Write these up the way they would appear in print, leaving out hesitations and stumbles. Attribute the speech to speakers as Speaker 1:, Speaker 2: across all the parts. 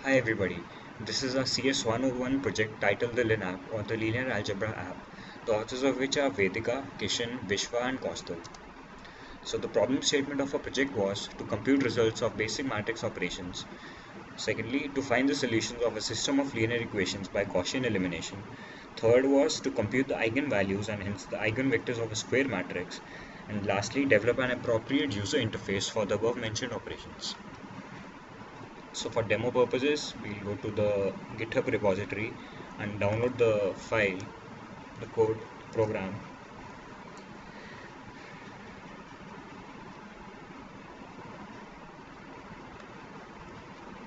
Speaker 1: Hi everybody, this is our CS 101 project titled the LinApp or the Linear Algebra app, the authors of which are Vedika, Kishen, Vishwa and Koustubh. So the problem statement of our project was to compute results of basic matrix operations. Secondly, to find the solutions of a system of linear equations by Gaussian elimination. Third was to compute the eigenvalues and hence the eigenvectors of a square matrix. And lastly, develop an appropriate user interface for the above mentioned operations. So for demo purposes, we'll go to the GitHub repository and download the file, the code, program.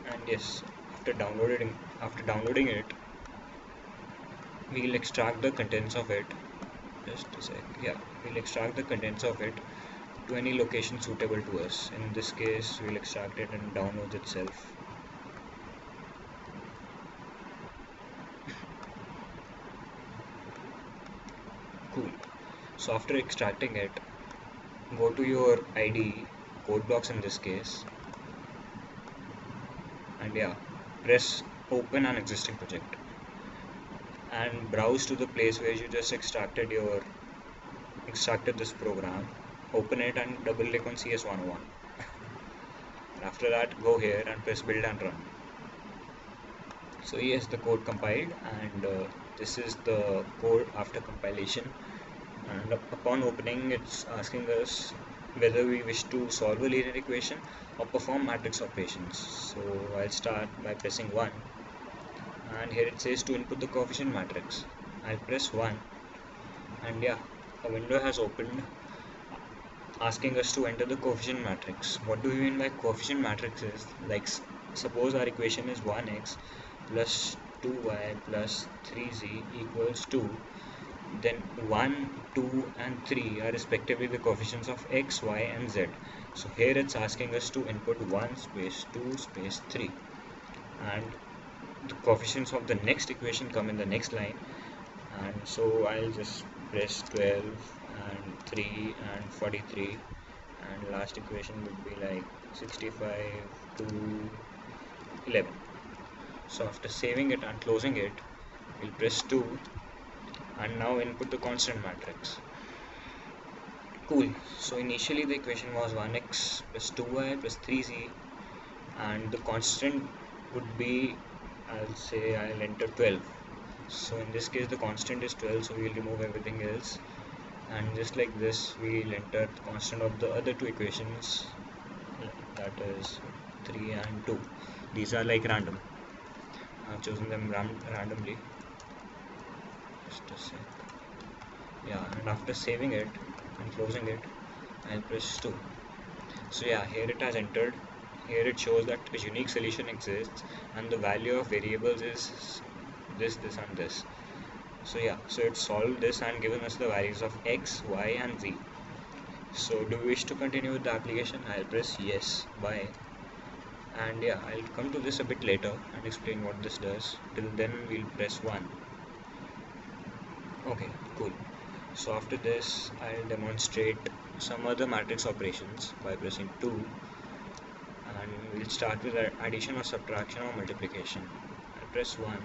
Speaker 1: And yes, after downloading it, we'll extract the contents of it. Just a sec. Yeah, we'll extract the contents of it to any location suitable to us. In this case, we'll extract it in downloads itself. Cool. So after extracting it, go to your IDE, code blocks in this case, and yeah, press open an existing project and browse to the place where you just extracted this program. Open it and double click on CS101. After that, go here and press build and run. So yes, the code compiled, and this is the code after compilation. And upon opening, it's asking us whether we wish to solve a linear equation or perform matrix operations. So I'll start by pressing 1, and here it says to input the coefficient matrix. I'll press 1, and yeah, a window has opened asking us to enter the coefficient matrix. What do we mean by coefficient matrix is, like, suppose our equation is 1x plus 2y plus 3z equals 2, then 1, 2 and 3 are respectively the coefficients of x, y and z. So here it's asking us to input 1 space 2 space 3, and the coefficients of the next equation come in the next line. And so I'll just press 12 and 3 and 43, and last equation would be like 65 to 11. So after saving it and closing it, we'll press 2 and now input the constant matrix. Cool. So initially the equation was 1x plus 2y plus 3z, and the constant would be, I'll enter 12. So in this case the constant is 12, so we'll remove everything else, and just like this we'll enter the constant of the other two equations, that is 3 and 2. These are like random. I've chosen them randomly. Just a sec. Yeah, and after saving it and closing it, I'll press 2. So yeah, here it has entered. Here it shows that a unique solution exists and the value of variables is this, and this. So yeah, so it's solved this and given us the values of x, y and z. So do we wish to continue with the application? I'll press yes, bye. And yeah, I'll come to this a bit later and explain what this does. Till then we'll press 1. Okay, cool. So after this, I'll demonstrate some other matrix operations by pressing 2, and we'll start with addition or subtraction or multiplication. I'll press 1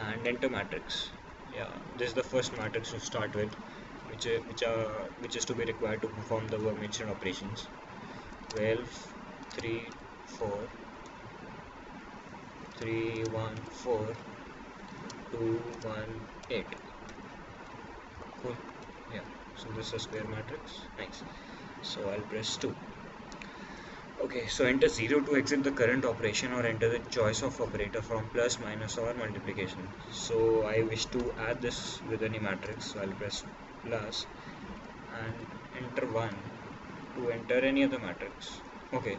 Speaker 1: and enter matrix. Yeah, this is the first matrix to start with, which is to be required to perform the above mentioned operations. 12, 3, 4, 3, 1, 4, 2, 1, 8. Cool. Yeah, so this is a square matrix. Nice. So I'll press 2. Okay, so enter 0 to exit the current operation, or enter the choice of operator from plus, minus or multiplication. So I wish to add this with any matrix, so I'll press plus and enter 1 to enter any other matrix. Okay,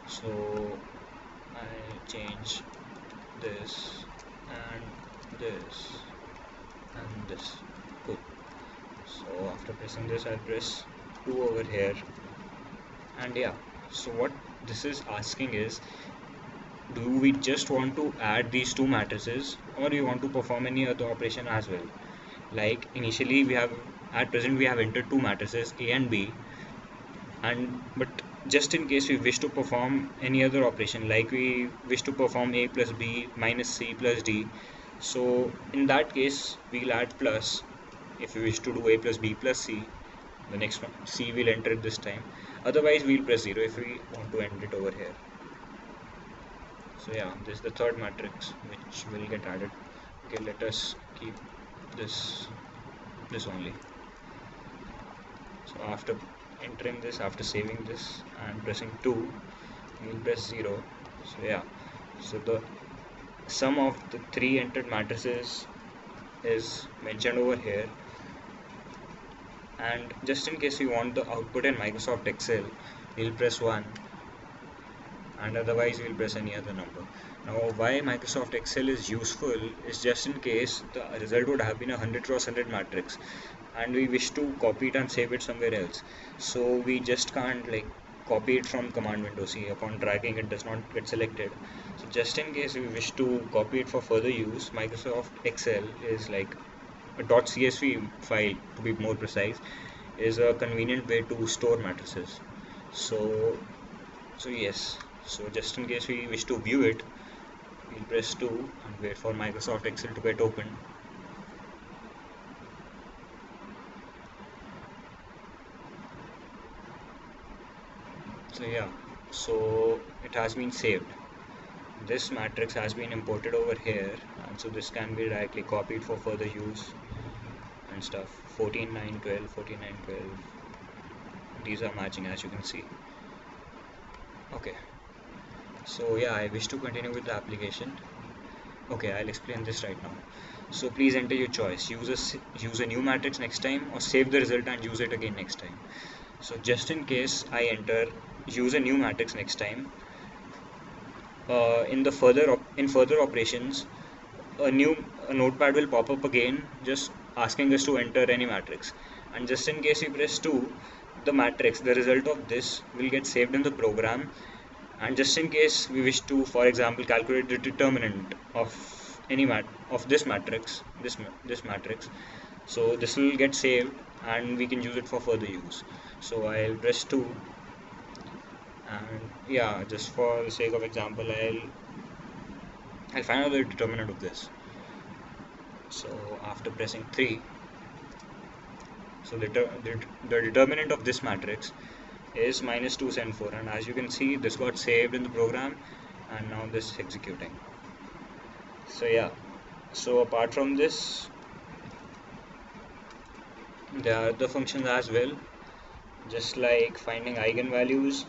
Speaker 1: so I'll change this and this and this. Cool. So after pressing this, I'll press 2 over here, and yeah, so what this is asking is, do we just want to add these two matrices or you want to perform any other operation as well? Like initially at present we have entered two matrices A and B, but just in case we wish to perform any other operation, like we wish to perform a plus b minus c plus d, so in that case we'll add plus. If we wish to do a plus b plus c, the next one c will enter it this time, otherwise we'll press 0 if we want to end it over here. So yeah, this is the third matrix which will get added. Okay, let us keep this only. So after entering this, after saving this and pressing 2, we'll press 0. So yeah, so the sum of the three entered matrices is mentioned over here. And just in case we want the output in Microsoft Excel, we'll press 1, and otherwise we'll press any other number. Now why Microsoft Excel is useful is just in case the result would have been a 100 cross 100 matrix and we wish to copy it and save it somewhere else. So we just can't like copy it from command window. See, upon dragging it does not get selected. So just in case we wish to copy it for further use, Microsoft Excel is like a .csv file, to be more precise, is a convenient way to store matrices. So yes, so just in case we wish to view it, we'll press 2 and wait for Microsoft Excel to get open. So yeah, so it has been saved. This matrix has been imported over here, and so this can be directly copied for further use and stuff. 14, 9, 12, 14, 9, 12. These are matching, as you can see. Okay, so yeah, I wish to continue with the application. Okay, I'll explain this right now. So please enter your choice. Use a new matrix next time, or save the result and use it again next time. So just in case I enter use a new matrix next time, in further operations, a notepad will pop up again, just asking us to enter any matrix. And just in case we press 2, the result of this will get saved in the program. And just in case we wish to, for example, calculate the determinant of this matrix, so this will get saved and we can use it for further use. So I'll press 2, and yeah, just for the sake of example, I'll find out the determinant of this. So after pressing 3, so the determinant of this matrix is -274, and as you can see, this got saved in the program and now this is executing. So yeah, so apart from this, there are other functions as well, just like finding eigenvalues,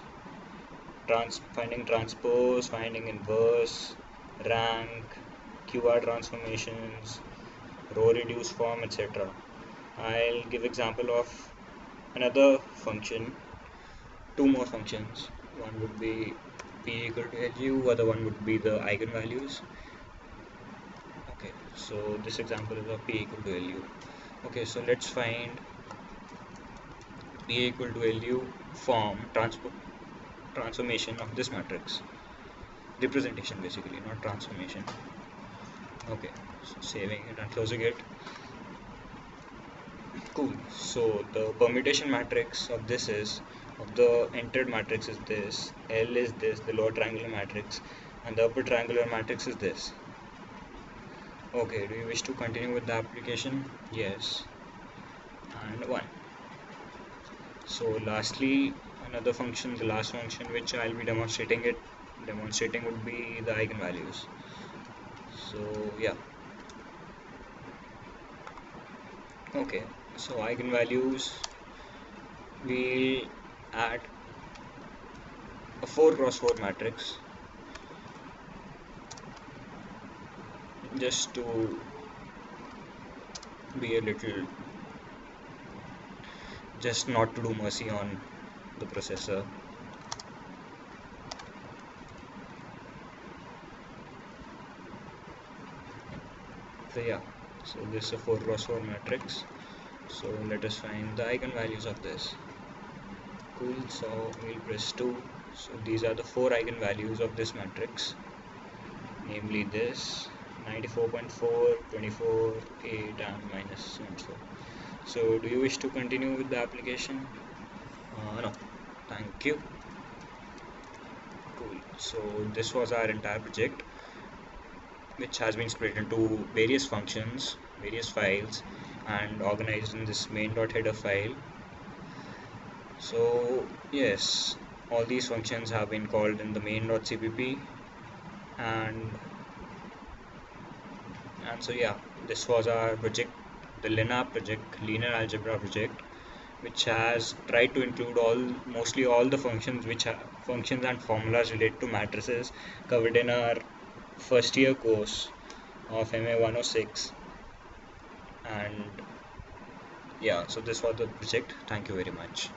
Speaker 1: finding transpose, finding inverse, rank, QR transformations, row reduce form, etc. I'll give example of another function, two more functions. One would be p equal to lu, other one would be the eigenvalues. Okay, so this example is of p equal to lu. Okay, so let's find p equal to lu form transformation of this matrix. Representation basically, not transformation. Okay, so saving it and closing it. Cool. So the permutation matrix of the entered matrix is this, L is this, the lower triangular matrix, and the upper triangular matrix is this. Okay, do you wish to continue with the application? Yes. And 1. So lastly, another function, the last function which I'll be demonstrating would be the eigenvalues. So yeah. Okay, so eigenvalues, we'll add a 4x4 matrix just to be a little, just not to do mercy on the processor. So yeah, so this is a 4x4 matrix. So let us find the eigenvalues of this. Cool, so we'll press 2. So these are the 4 eigenvalues of this matrix, namely this 94.4, 24, 8 and minus and so. So do you wish to continue with the application? No, thank you. Cool. So this was our entire project, which has been split into various functions, various files, and organized in this main.header file. So yes, all these functions have been called in the main.cpp, and so yeah, this was our project, the LinApp project, linear algebra project, which has tried to include mostly all the functions functions and formulas related to matrices covered in our first year course of MA 106. And yeah, so this was the project. Thank you very much.